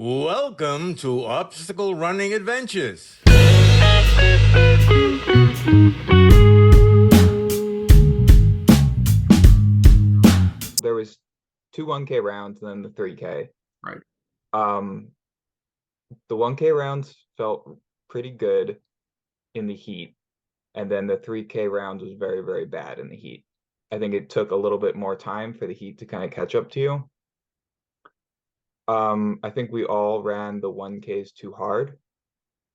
Welcome to Obstacle Running Adventures. There was two 1K rounds and then the 3K. Right. Um, the 1K rounds felt pretty good in the heat, and then the 3K rounds was very, very bad in the heat. I think it took a little bit more time for the heat to kind of catch up to you. I think we all ran the 1Ks too hard,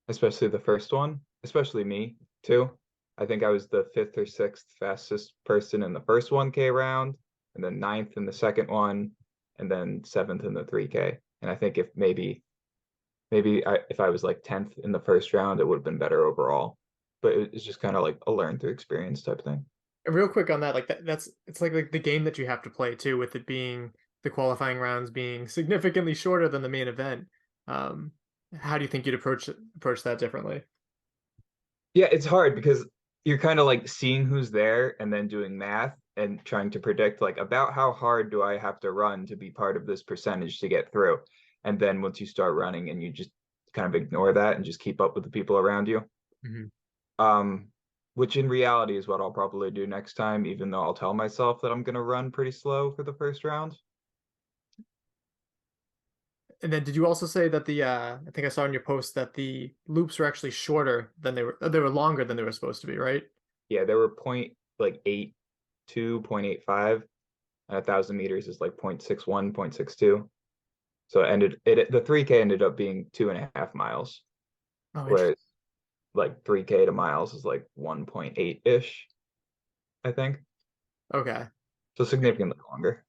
especially the first one, especially me too. I think I was the fifth or sixth fastest person in the first 1K round, and then ninth in the second one, and then seventh in the 3K. And I think if if I was like 10th in the first round, it would have been better overall. But it's just kind of like a learn through experience type thing. And real quick on that, like that's it's like the game that you have to play too, with it being the qualifying rounds being significantly shorter than the main event. Um, how do you think you'd approach that differently? Yeah, it's hard because you're kind of like seeing who's there and then doing math and trying to predict like about how hard do I have to run to be part of this percentage to get through. And then once you start running and you just kind of ignore that and just keep up with the people around you. Mhm. Um, which in reality is what I'll probably do next time, even though I'll tell myself that I'm gonna run pretty slow for the first round. And then did you also say that I think I saw in your post that the loops were actually shorter than they were longer than they were supposed to be, right? Yeah, there were point like 82, 0.85, and 1,000 meters is like 0.61, 0.62. So the 3K ended up being 2.5 miles, Oh, whereas interesting. like 3K to miles is like 1.8-ish, I think. Okay. So significantly longer.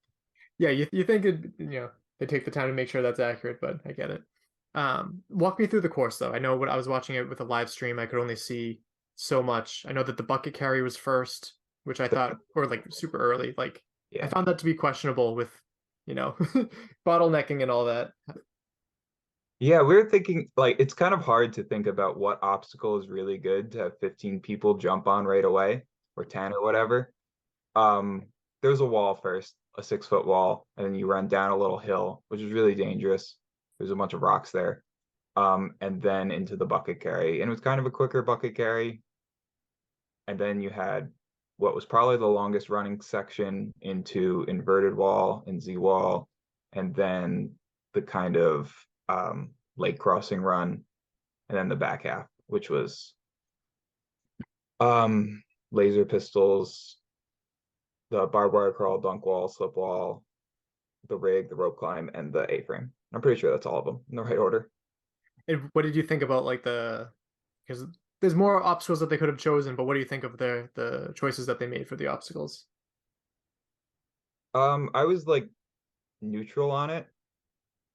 Yeah, you think they take the time to make sure that's accurate, but I get it. Walk me through the course though. I know when I was watching it with a live stream, I could only see so much. I know that the bucket carry was first, which I thought, or like super early. Like I Yeah. found that to be questionable with, bottlenecking and all that. Yeah, we are thinking like it's kind of hard to think about what obstacle is really good to have 15 people jump on right away or 10 or whatever. Um, there's a wall first, a 6 foot wall, and then you run down a little hill, which is really dangerous. There's a bunch of rocks there. And then into the bucket carry. And it was kind of a quicker bucket carry. And then you had what was probably the longest running section into inverted wall and Z wall, and then the kind of lake crossing run, and then the back half, which was um, laser pistols, the barbed wire crawl, dunk wall, slip wall, the rig, the rope climb, and the A-frame. I'm pretty sure that's all of them in the right order. And what did you think about like because there's more obstacles that they could have chosen, but what do you think of the choices that they made for the obstacles? I was like neutral on it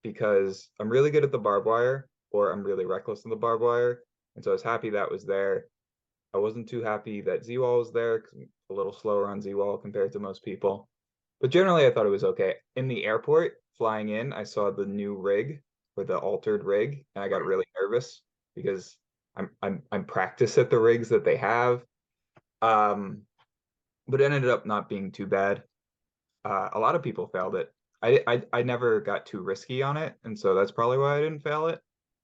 because I'm really good at the barbed wire or I'm really reckless in the barbed wire. And so I was happy that was there. I wasn't too happy that Z-Wall was there because I'm a little slower on Z-Wall compared to most people. But generally, I thought it was okay. In the airport, flying in, I saw the new rig or the altered rig, and I got really nervous because I'm practiced at the rigs that they have. Um, but it ended up not being too bad. A lot of people failed it. I never got too risky on it, and so that's probably why I didn't fail it.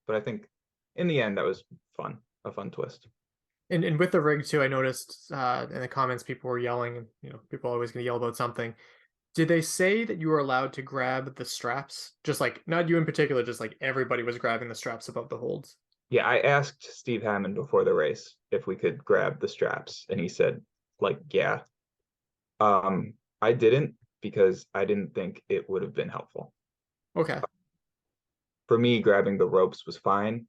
But I think in the end, that was fun, a fun twist. And with the rig too, I noticed in the comments people were yelling, and people are always going to yell about something. Did they say that you were allowed to grab the straps? Just like not you in particular, just like everybody was grabbing the straps above the holds. Yeah, I asked Steve Hammond before the race if we could grab the straps, and he said, like, yeah. I didn't because I didn't think it would have been helpful. Okay. For me, grabbing the ropes was fine,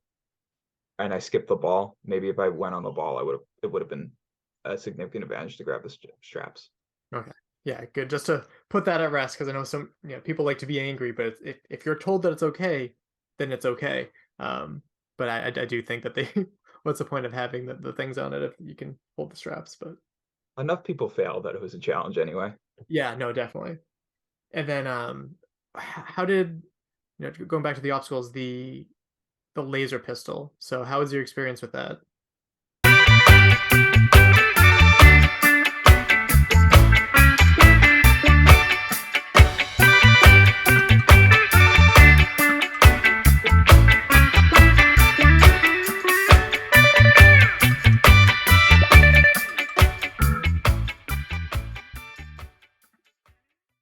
and I skipped the ball. Maybe if I went on the ball, it would have been a significant advantage to grab the straps. Okay. Yeah, good. Just to put that at rest, because I know some people like to be angry, but if you're told that it's okay, then it's okay. But I do think that they what's the point of having the things on it if you can hold the straps? But Enough people failed that it was a challenge anyway. yeah, no, definitely. And then how did going back to the obstacles, the laser pistol. So how was your experience with that?